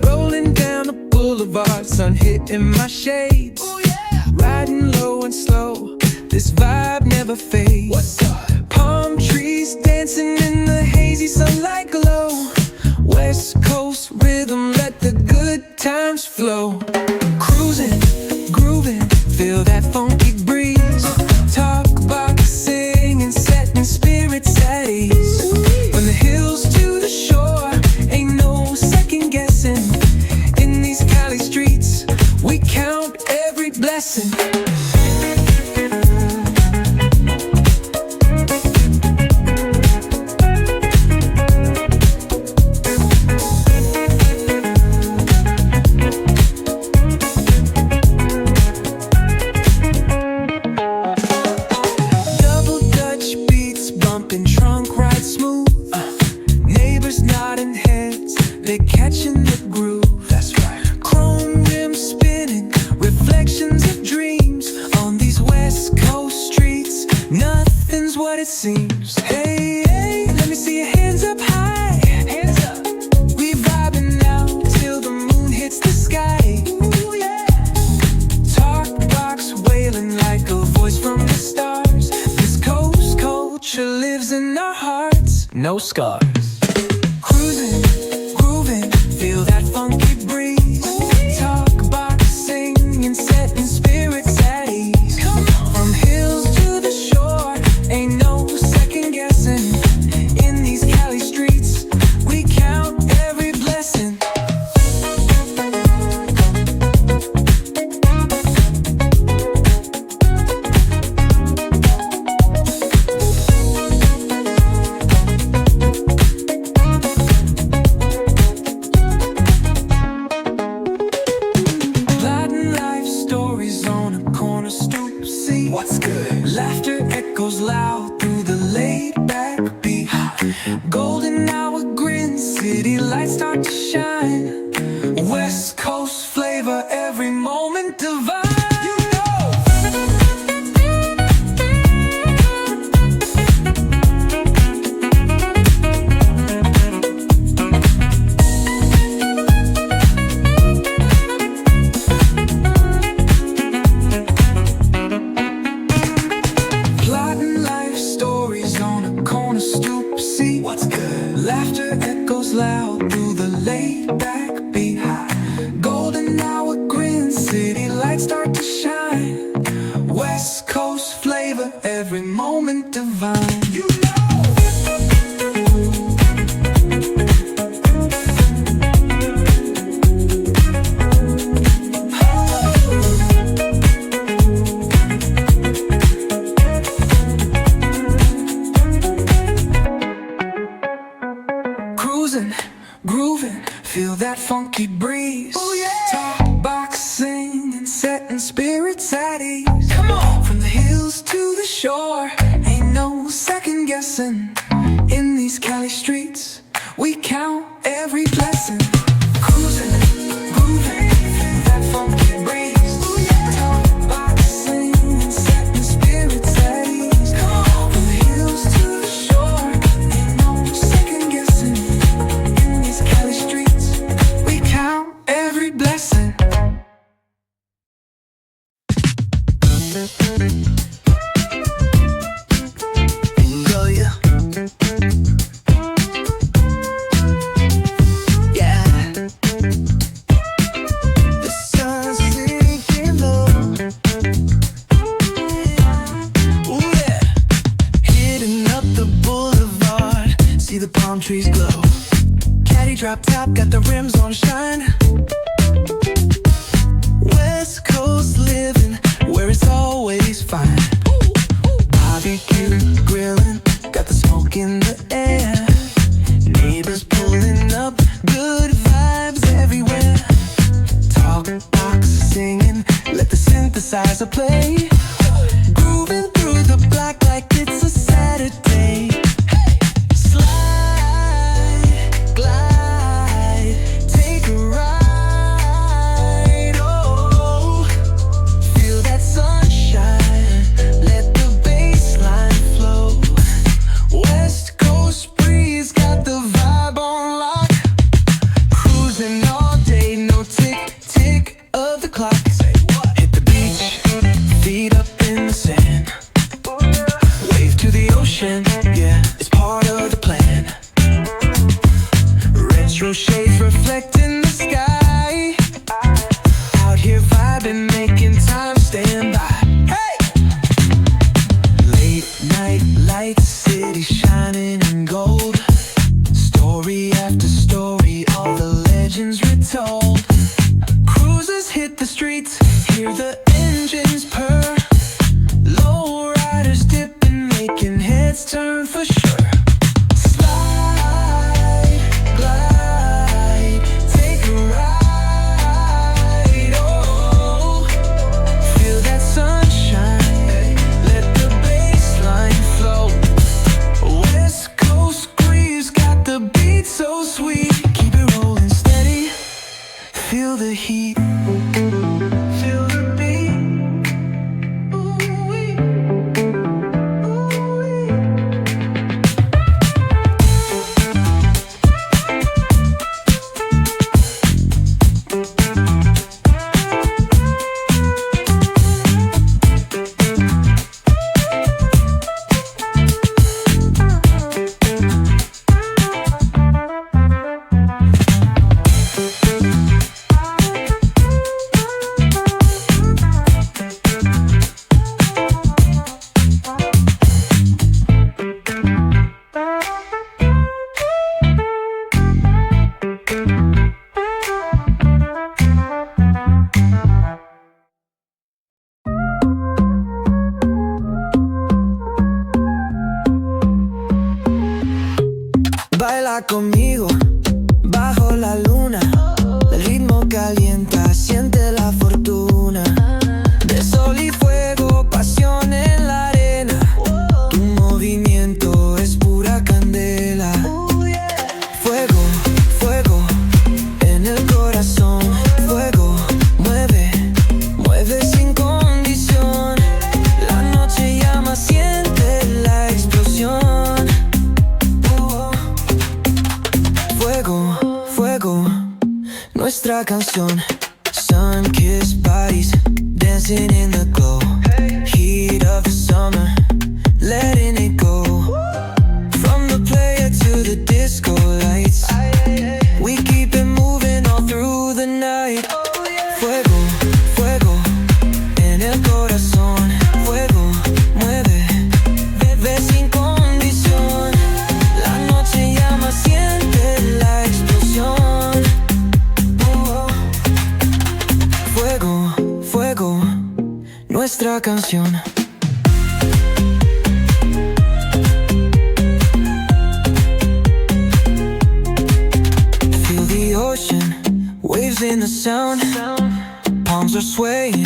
Rolling down the boulevard, sun hitting my shades. Riding low and slow, this vibe never fades. Palm trees dancing in the hazy sunlight glow. West Coast rhythm, let the good times flow. Cruising, grooving, feel that funky breeze. Talk about singing, setting spirits at ease. From the hills to the shore, ain't no second guessing. In these Cali streets, we count every blessing. Trunk ride smooth, neighbors nodding heads, they catching the groove. That's right. Chrome rims spinning, reflections of dreams on these West Coast streets. Nothing's what it seems. Hey, hey, let me see your hands up high. Hands up. We vibing now till the moon hits the sky. Ooh, yeah. Talk box wailing like a voice from the stars. This coast culture lives in our hearts, no scars. Cruising, grooving, feel that funky breeze. Talk about singing, setting spirits at ease. From hills to the shore, ain't no second guessing. In these Cali streets, we count every blessing. What's good? Laughter echoes loud through the laid-back beat. Golden hour grin, city lights start to shine. West Coast flavor, every moment divine. What's good? Laughter echoes loud through the laid-back beat. Golden hour grin, city lights start to shine. West Coast flavor, every moment divine. You know. Cruising, grooving, feel that funky breeze. Oh yeah. Talk boxing and setting spirits at ease. Come on. From the hills to the shore, ain't no second guessing. In these Cali streets, we count every blessing. Cruising, grooving, feel that funky breeze. Oh yeah. Talk boxing and setting spirits at ease. Come on. From the hills to the shore, ain't no second guessing. Cali streets, we count every blessing. Go, yeah. Yeah. The sun's sinking low. Ooh, yeah. Hitting up the boulevard, see the palm trees glow. Caddy drop top, got the rims on shine. West Coast living, where it's always fine. Barbecue, grilling, got the smoke in the air. Neighbors pulling up, good vibes everywhere. Talk box singing, let the synthesizer play. Grooving through the black like it's a Saturday. Slide, glide, take a ride. sand. Wave to the ocean, yeah, it's part of the plan. Retro shades reflecting the sky. Out here vibing, making time stand by. Hey! Late night lights, city shining in gold. Story after story, all the legends retold. Cruisers hit the streets, hear the engines purr. Low riders dipping, making heads turn for sure. Slide, glide, take a ride. Oh, feel that sunshine, let the bassline flow. West Coast breeze got the beat so sweet. Keep it rolling steady, feel the heat. Feel the beat. Ooh-wee. Ooh-wee. Baila conmigo bajo la luna. El ritmo calienta, siente la fortuna. De sol y fuego, pasión en la arena. Tu movimiento es pura candela. Fuego, fuego en el corazón. Fuego, mueve, mueve sin condición. La noche llama, siente la explosión. Fuego, fuego, nuestra canción. Sun-kissed bodies, dancing in the glow. Heat of the summer, letting it go. From the player to the disco lights, we keep it moving all through the night. Fuego, fuego en el corazón. Fuego, mueve, bebe sin condición. La noche llama, siente la explosión. Fuego, fuego, nuestra canción. Feel the ocean, waves in the sound. Palms are swaying,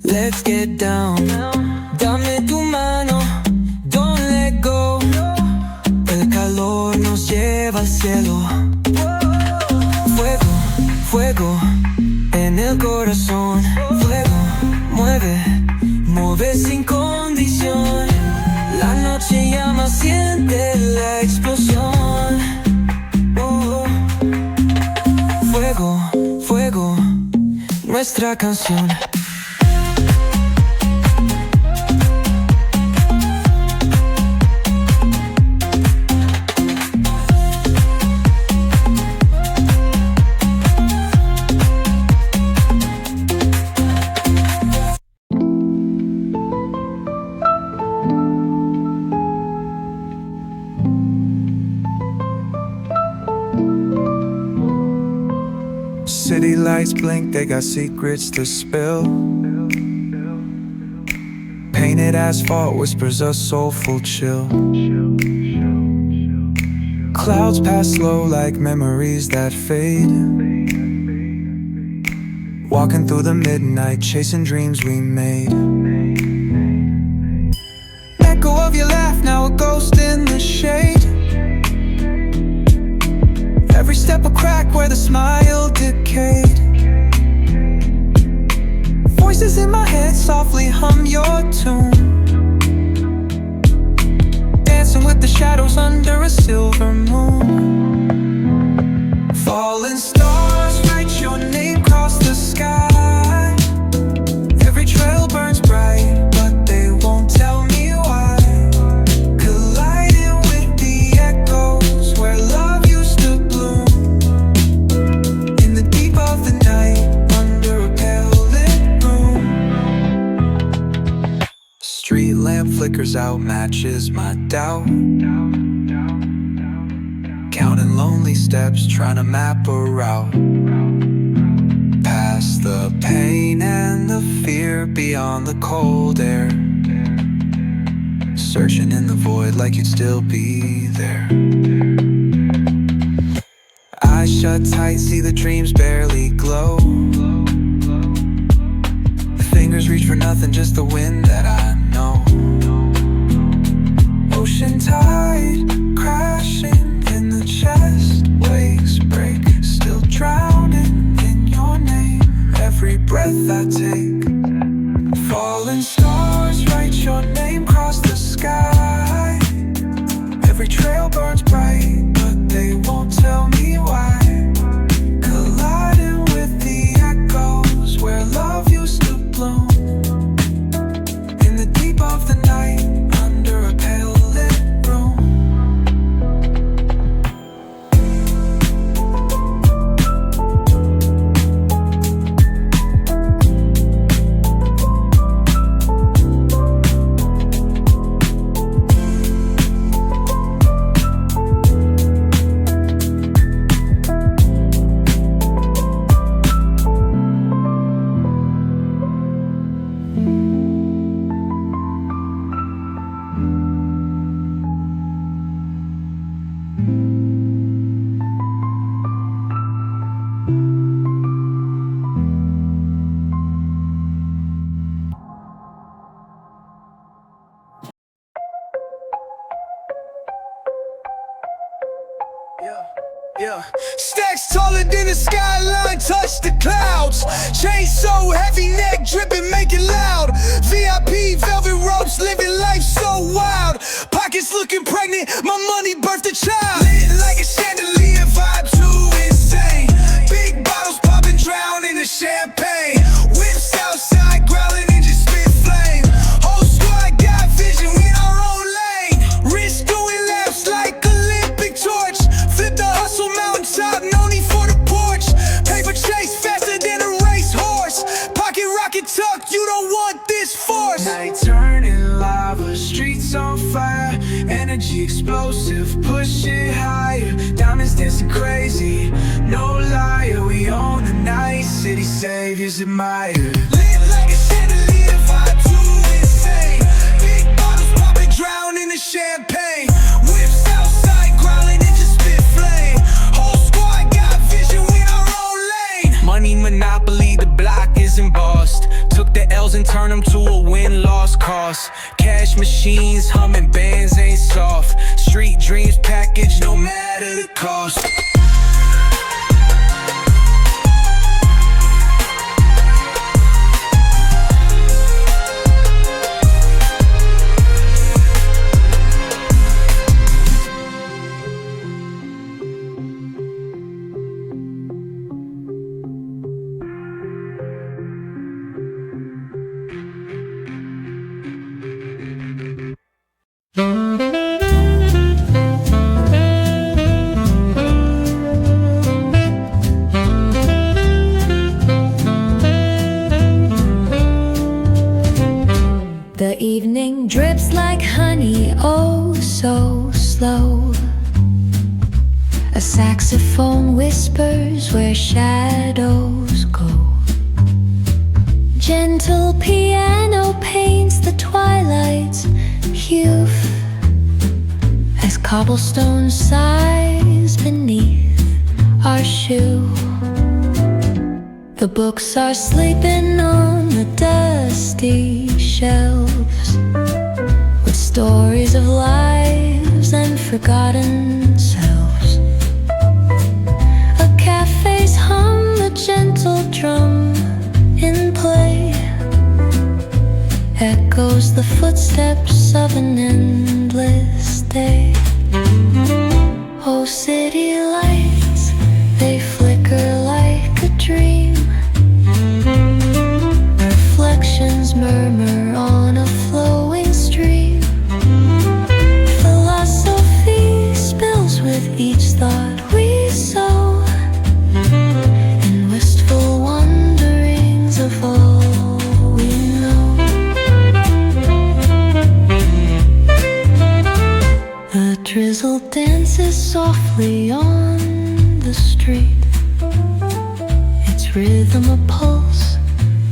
let's get down. Dame tu mano, don't let go. El calor nos lleva al cielo. Fuego, fuego en el corazón. Fuego, mueve, mueve sin condición. La noche llama, siente la explosión. Fuego, fuego, nuestra canción. City lights blink, they got secrets to spill. Painted asphalt whispers a soulful chill. Clouds pass slow like memories that fade. Walking through the midnight, chasing dreams we made. Echo of your laugh, now a ghost in the shade. Every step a crack where the smile decayed. Voices in my head softly hum your tune. Dancing with the shadows under a silver moon. Falling stars write your name across the sky. Every trail burns bright, but they won't street lamp flickers out, matches my doubt. Counting lonely steps, trying to map a route past the pain and the fear, beyond the cold air. Searching in the void like you'd still be there. Eyes shut tight, see the dreams barely glow. Fingers reach for nothing, just the wind that I know. Ocean tide crashing in the chest, waves break, still drowning in your name. Every breath I take, falling stars write your name across the sky. Every trail burns bright, but they won't tell me why. Colliding with the echoes where love used to bloom. In the deep of the night, under a pale lit room. Yeah. Stacks taller than the skyline, touch the clouds. Chain so heavy, neck dripping, make it loud. VIP, velvet ropes, living life so wild. Pockets looking pregnant, my money birthed a child. Lit like a chandelier, vibe too insane. Big bottles popping, drown in the champagne. Whips outside, growling, engines spit flame. Whole squad got vision, we in our own lane. Wrist doing laps like Olympic torch. Flip the hustle mountaintop, no need for the porch. Paper chase faster than a racehorse. Pocket rocket tuck, you don't want this force. Night turning lava, streets on fire. Energy explosive, push it higher. Diamonds dancing crazy, no liar. We own the night, city saviors admire. Lit like a chandelier, vibe too insane. Big bottles popping, drown in the champagne. Whips outside, growling, engines spit flame. Whole squad got vision, we in our own lane. Money monopoly, the block is embossed. Took the L's and turned them to a win-loss cost. Cash machines, humming bands ain't soft. Street dreams packaged, no matter the cost. The evening drips like honey, oh so slow. A saxophone whispers where shadows go. Gentle piano paints the twilight's hue as cobblestone sighs beneath our shoe. The books are sleeping on the dusty shelves with stories of lives and forgotten selves. A cafe's hum, a gentle drum in play, echoes the footsteps of an endless day. Oh, city lights, they flicker like a dream. Reflections murmur on a flowing stream. Philosophy spills with each thought we sow, in wistful wanderings of all we know. drizzle dances softly on the street, its rhythm a pulse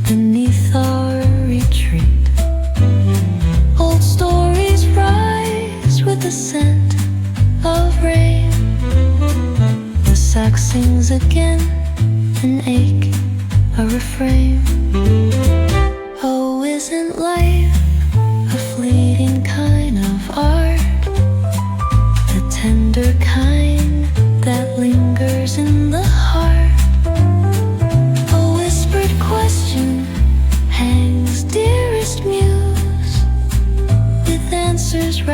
beneath our retreat. Old stories rise with the scent of rain. The sax sings again, an ache, a refrain. Oh, isn't life a fleeting kind of art? The tender kind that lingers in the heart. A whispered question hangs, dearest muse, with answers